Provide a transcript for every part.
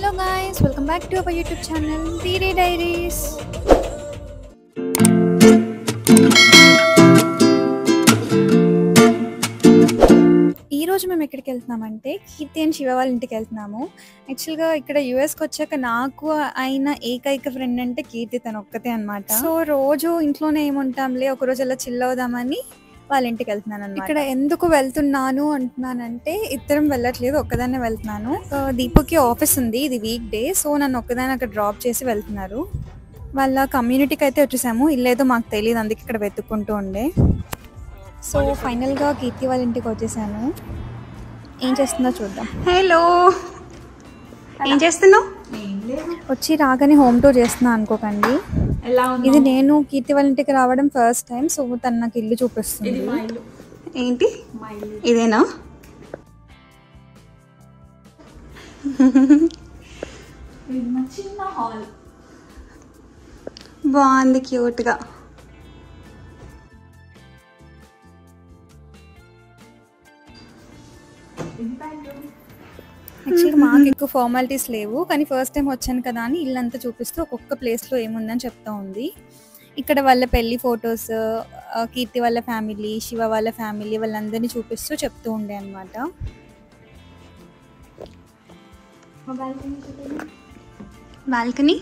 Hello guys, welcome back to our YouTube channel Theery Diaries. ఈ రోజు మేము ఎక్కడికి వెళ్తున్నామంటే కీర్తి అండ్ శివ వాళ్ళ ఇంటికి వెళ్తున్నాము. యాక్చువల్గా ఇక్కడ యూఎస్కి వచ్చాక నాకు అయిన ఏకైక ఫ్రెండ్ అంటే కీర్తి, తను ఒక్కతే అనమాట. సో రోజు ఇంట్లోనే ఏముంటాంలే, ఒకరోజు అలా చిల్ అవుదామని వాళ్ళ ఇంటికి వెళ్తున్నాను అనమాట. ఇక్కడ ఎందుకు వెళ్తున్నాను అంటున్నానంటే ఇద్దరం వెళ్ళట్లేదు, ఒక్కదాన్నే వెళ్తున్నాను. దీపుకి ఆఫీస్ ఉంది, ఇది వీక్ డే, సో నన్ను ఒక్కదాన్ని అక్కడ డ్రాప్ చేసి వెళ్తున్నారు. వాళ్ళ కమ్యూనిటీకి అయితే వచ్చేసాము, ఇల్లేదో మాకు తెలియదు, అందుకే ఇక్కడ వెతుక్కుంటూ ఉండే. సో ఫైనల్గా కీర్తి వాళ్ళ ఇంటికి వచ్చేసాను. ఏం చేస్తుందో చూద్దాం. హలో, ఏం చేస్తున్నావు? వచ్చి రాగానే హోమ్ టూర్ చేస్తున్నా అనుకోకండి. ఇది నేను కీర్తి వాళ్ళ ఇంటికి రావడం ఫస్ట్ టైం, సో తను నాకు ఇల్లు చూపిస్తుంది. ఏంటి ఇదేనా? చిన్న హాల్, బాగుంది, క్యూట్గా. యాక్చువల్గా మాకు ఎక్కువ ఫార్మాలిటీస్ లేవు, కానీ ఫస్ట్ టైం వచ్చాను కదా అని ఇల్లంతా చూపిస్తూ ఒక్కొక్క ప్లేస్లో ఏముందని చెప్తా ఉంది. ఇక్కడ వాళ్ళ పెళ్లి ఫొటోస్, కీర్తి వాళ్ళ ఫ్యామిలీ, శివ వాళ్ళ ఫ్యామిలీ, వాళ్ళందరినీ చూపిస్తూ చెప్తూ ఉండే అనమాట. బాల్కనీ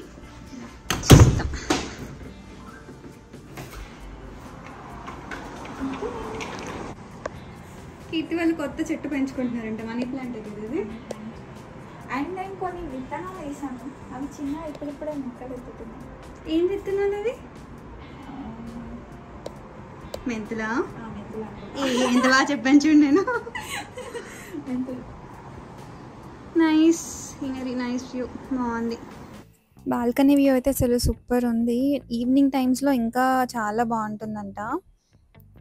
కీర్తి వాళ్ళు కొత్త చెట్టు పెంచుకుంటున్నారంట, మనీ ప్లాంట్ ఇది. అండ్ నేను కొన్ని విత్తనాలు వేసాను, అవి చిన్న ఇప్పుడిప్పుడే మొక్కలు ఎత్తుతున్నాయి. ఏం విత్తనాలు అవి? మెంతులా? ఎంత బాగా చెప్పాను చూడు నేను. నైస్ సీనరీ, నైస్ వ్యూ, బాగుంది. బాల్కనీ వ్యూ అయితే అసలు సూపర్ ఉంది. ఈవినింగ్ టైమ్స్లో ఇంకా చాలా బాగుంటుందంట.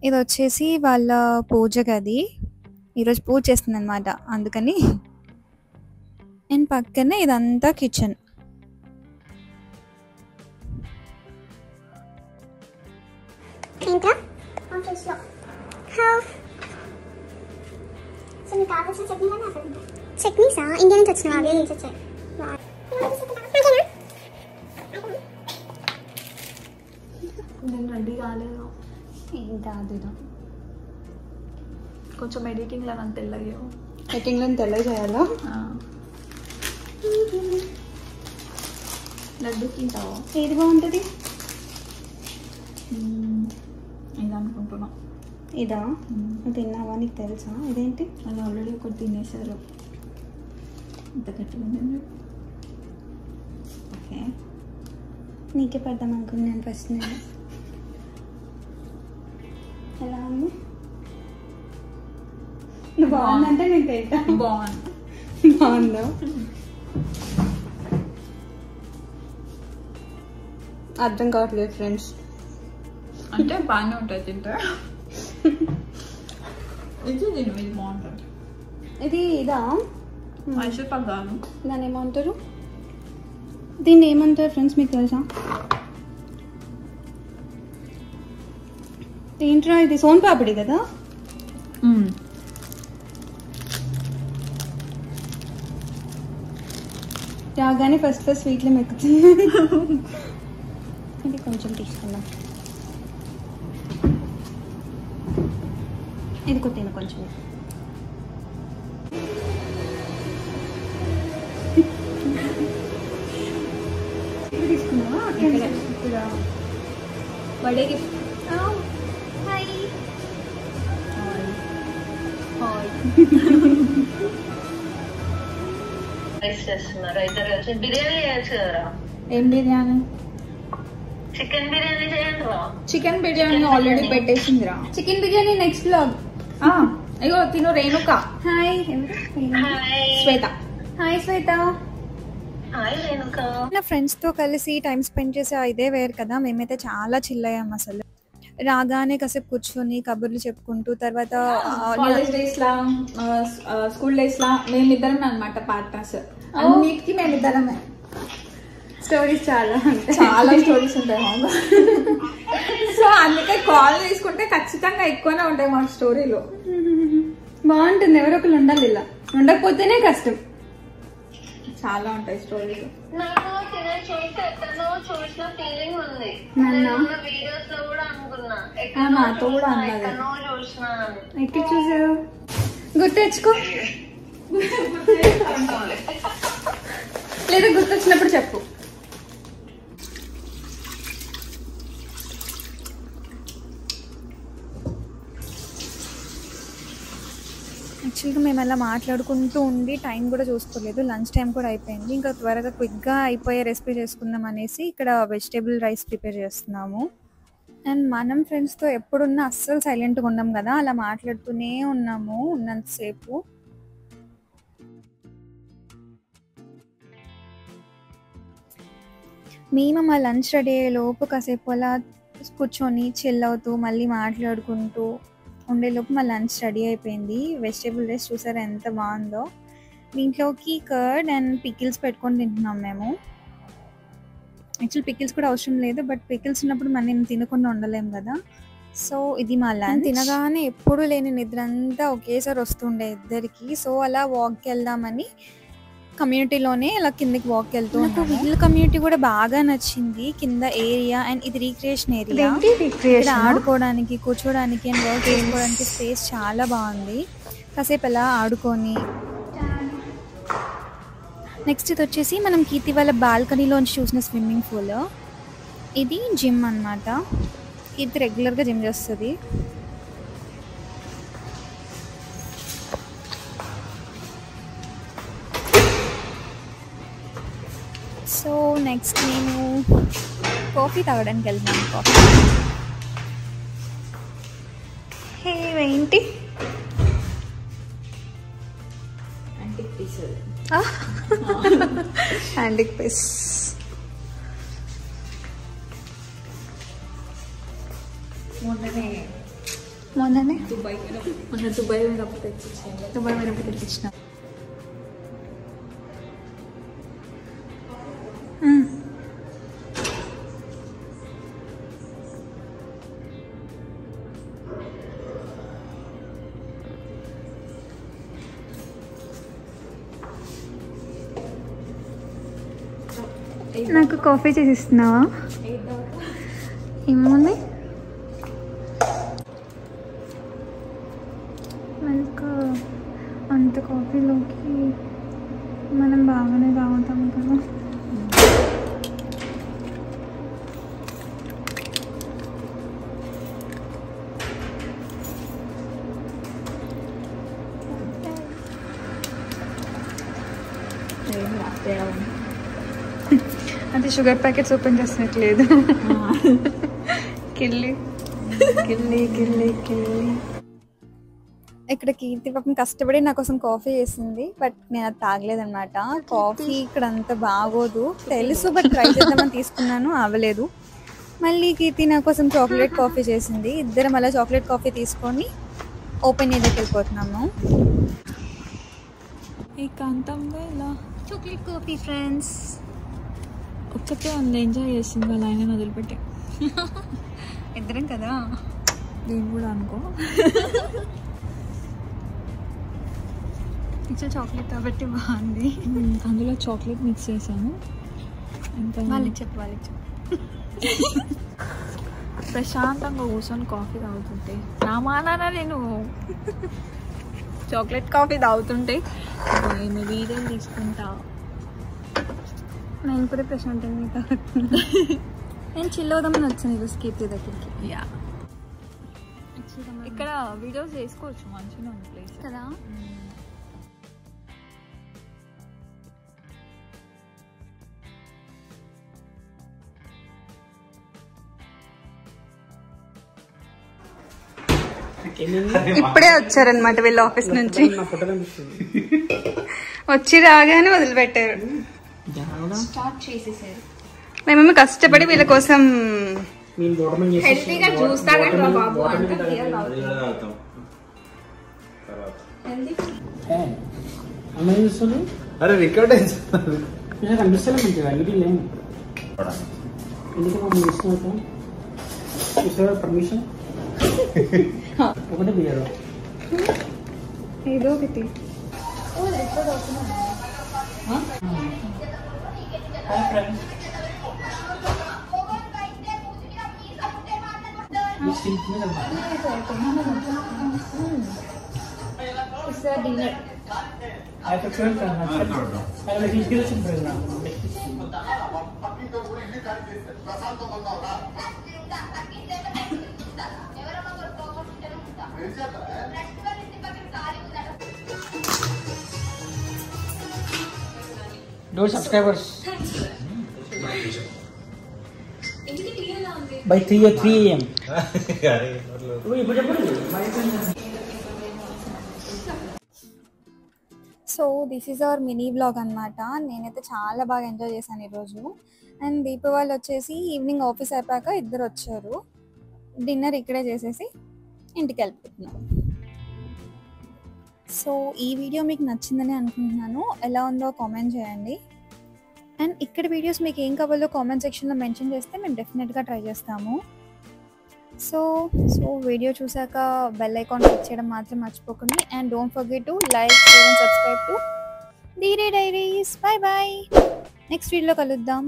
ఇది వచ్చేసి వాళ్ళ పూజ గది, ఈరోజు పూజ చేస్తుంది అనమాట, అందుకని. అండ్ పక్కనే ఇదంతా కిచెన్. చట్నీసా? ఇండియా నుంచి వచ్చిన వాళ్ళు నుంచి వచ్చాయి. నేను రెడీ కాలేదు, ఏం కాదు, కొంచెం ఎడిటింగ్లో నాకు తెల్లగా, ఎడిటింగ్లో తెల్లగా చేయాలా? లడ్డు తింటావా? ఏది బాగుంటుంది? ఇది అనుకుంటున్నా. ఇదా? తిన్నావా? నీకు తెలుసా ఇదేంటి? అది ఆల్రెడీ ఒకటి తినేసారు, ఇంత గట్టిగా ఉంది. ఓకే, నీకే పెడదాం అనుకున్నాను ఫస్ట్. నేను ఎలా ఉంది? నువ్వు బాగుందంటే నేను తింటా. బాగుందా? అర్థం కావట్లేదు ఫ్రెండ్స్, అంటే బాగానే ఉంటుంది తింటా. ఇది బాగుంటుంది. ఇది ఇదా? మైసూర్ పాక్ కాదు, దాన్ని ఏమంటారు? దీన్ని ఏమంటారు ఫ్రెండ్స్, మీకు తెలుసా? ఏంట్రా ఇది? సోన్ పాపిడి కదా? రాగానే ఫస్ట్ స్వీట్లు మెక్కుతుంది. ఇది కొంచెం తీసుకుందాం, ఇది కొట్టిన కొంచెం. తీసుకున్నావా? Birthday gift. Hi hi. చేస్తున్నారు ఇద్దరు కలిసి. బిర్యానీ చేయొచ్చు కదరా? ఏం బిర్యానీ? చికెన్ బిర్యానీ చేయండి రా. చికెన్ బిర్యానీ ఆల్రెడీ పెట్టేసిందిరా. Chicken biryani next vlog. అయ్యో తిను. Renuka. Hi. Shweta. Hi Shweta. Hi Renuka. నా ఫ్రెండ్స్ తో కలిసి టైం స్పెండ్ చేసే ఇదే వేరు కదా. మేమైతే చాలా చిల్ అయ్యాం. అసలు రాగానే కాసేపు కూర్చొని కబుర్లు చెప్పుకుంటూ, తర్వాత కాలేజ్ డేస్ లా, స్కూల్ డేస్ లా మేమిద్దరం అనమాట పార్ట్నర్స్. అన్నిటికీ మేమిద్దరమే. స్టోరీస్ చాలా స్టోరీస్ ఉంటాయి. సో అందుకే కాల్ తీసుకుంటే ఖచ్చితంగా ఎక్కువనే ఉంటాయి మా స్టోరీలో. బాగుంటుంది, ఎవరో ఒకరు ఉండాలి, ఇలా ఉండకపోతేనే కష్టం. చాలా ఉంటాయి స్టోరీస్. నాకు తినే చూస్తే ఎక్కడో చూసిన ఫీలింగ్ ఉంది. వీడియోస్ లో కూడా అనుకున్నా నాతో కూడా ఎక్కడో చూసిన. ఎక్కడ చూసారు? గుర్తు తెచ్చుకో, లేదా గుర్తొచ్చినప్పుడు చెప్పు. యాక్చువల్గా మేము అలా మాట్లాడుకుంటూ ఉండి టైం కూడా చూసుకోలేదు, లంచ్ టైం కూడా అయిపోయింది. ఇంకా త్వరగా క్విక్గా అయిపోయే రెసిపీ చేసుకుందాం అనేసి ఇక్కడ వెజిటేబుల్ రైస్ ప్రిపేర్ చేస్తున్నాము. అండ్ మనం ఫ్రెండ్స్తో ఎప్పుడున్నా అస్సలు సైలెంట్గా ఉన్నాం కదా, అలా మాట్లాడుతూనే ఉన్నాము ఉన్నంతసేపు. మేము మా లంచ్ రెడీ అయ్యే లోపు కాసేపు అలా కూర్చొని చిల్ అవుతూ మళ్ళీ మాట్లాడుకుంటూ ఉండేలోపు మా లంచ్ రెడీ అయిపోయింది. వెజిటేబుల్ రైస్ చూసారా ఎంత బాగుందో. దీంట్లోకి కర్డ్ అండ్ పికిల్స్ పెట్టుకొని తింటున్నాం మేము. యాక్చువల్ పికిల్స్ కూడా అవసరం లేదు, బట్ పికిల్స్ ఉన్నప్పుడు మనం తినకుండా ఉండలేము కదా. సో ఇది మా లంచ్. తినగానే ఎప్పుడు లేని నిద్ర అంతా ఒకేసారి వస్తుండే ఇద్దరికి. సో అలా వాక్కి వెళ్దామని కమ్యూనిటీలోనే అలా కిందకి వాక్ వెళ్తూ నాకు వీళ్ళ కమ్యూనిటీ కూడా బాగా నచ్చింది. కింద ఏరియా అండ్ ఇది రీక్రియేషన్ ఏరియా, ఇక్కడ ఆడుకోవడానికి కూర్చోడానికి అండ్ వర్క్ చేసుకోవడానికి స్పేస్ చాలా బాగుంది. కాసేపు అలా ఆడుకొని నెక్స్ట్ ఇది వచ్చేసి మనం కీర్తి వాళ్ళ బాల్కనీలోంచి చూసిన స్విమ్మింగ్ పూల్. ఇది జిమ్ అన్నమాట. కీర్తి రెగ్యులర్గా జిమ్ చేస్తుంది. సో నెక్స్ట్ నేను కాఫీ తాగడానికి వెళ్తున్నాను. కాఫీ ఏంటి యాంటిక్ పీస్. మొన్ననే దుబాయ్ పోయినప్పుడు తెచ్చిన. నాకు కాఫీ చేసి ఇస్తున్నావా? ఏముంది మనకు అంత కాఫీలోకి మనం బాగానే తాగుతాం కదా. అది షుగర్ ప్యాకెట్స్ ఓపెన్ చేసినట్లేదు. కిల్లి కిల్లి కిల్లి కిల్లి. ఇక్కడ కీర్తి పాపం కష్టపడి నా కోసం కాఫీ చేసింది, బట్ నేను అది తాగలేదన్నమాట. కాఫీ ఇక్కడ అంత బాగోదు తెలుసు, బట్ ట్రై చేద్దామని తీసుకున్నాను, అవ్వలేదు. మళ్ళీ కీర్తి నా కోసం చాక్లెట్ కాఫీ చేసింది. ఇద్దరం అలా చాక్లెట్ కాఫీ తీసుకొని ఓపెన్ ఏరియాకి వెళ్ళిపోతున్నాము. ఏకాంతంగా ఇలా చాక్లెట్ కాఫీ ఫ్రెండ్స్. ఒక్కతే ఉంది, ఎంజాయ్ చేసింది వాళ్ళ ఆయన వదిలిపెట్టి. ఇద్దరం కదా, నేను కూడా అనుకో. ఇచ్చే చాక్లెట్ కాబట్టి బాగుంది. అందులో చాక్లెట్ మిక్స్ చేశాను. ఇంకా వాళ్ళకి చెప్పు ప్రశాంతంగా కూర్చొని కాఫీ తాగుతుంటే రామానా నేను చాక్లెట్ కాఫీ తాగుతుంటే నేను వీడియోలు తీసుకుంటా. నేను కూడా ప్రశాంతంగా తాగుతున్నా. నేను చిల్ అవుదామని వచ్చాను ఈరోజు కీర్తి దగ్గరికి. యా, ఇక్కడ వీడియోస్ చేసుకోవచ్చు, మంచిగా ఉంది ప్లేస్ కదా. ఇప్పుడే వచ్చారనమాట వీళ్ళ ఆఫీస్ నుంచి. వచ్చి రాగానే వదిలిపెట్టారు. మేమేమో కష్టపడి వీళ్ళ కోసం హెల్తీగా జ్యూస్ తాగండి బాబు అంటే అరే రికార్డ్ కనిపిస్తలే మంచిగా అందుకే లేము. ఎందుకు పర్మిషన్ ఒకటే తీయరు ఏదో ఒకటి. Hi friends. Dinner hi friends. అలా తీసుకెళ్ళి friend Those subscribers by 3 a.m. So this is our mini blog అనమాట. నేనైతే చాలా బాగా ఎంజాయ్ చేశాను ఈరోజు. అండ్ దీపావళి వచ్చేసి ఈవినింగ్ ఆఫీస్ అయిపోయాక ఇద్దరు వచ్చారు. డిన్నర్ ఇక్కడే చేసేసి ఇంటికి వెళ్ళిపోతున్నాం. సో ఈ వీడియో మీకు నచ్చిందని అనుకుంటున్నాను. ఎలా ఉందో కామెంట్ చేయండి. అండ్ ఇక్కడ వీడియోస్ మీకు ఏం కావాలో కామెంట్ సెక్షన్లో మెన్షన్ చేస్తే మేము డెఫినెట్గా ట్రై చేస్తాము. సో వీడియో చూసాక బెల్ ఐకాన్ క్లిక్ చేయడం మాత్రం మర్చిపోకండి. And don't forget to like, share and subscribe to Dheere diaries. Bye bye. Next వీడియోలో కలుద్దాం.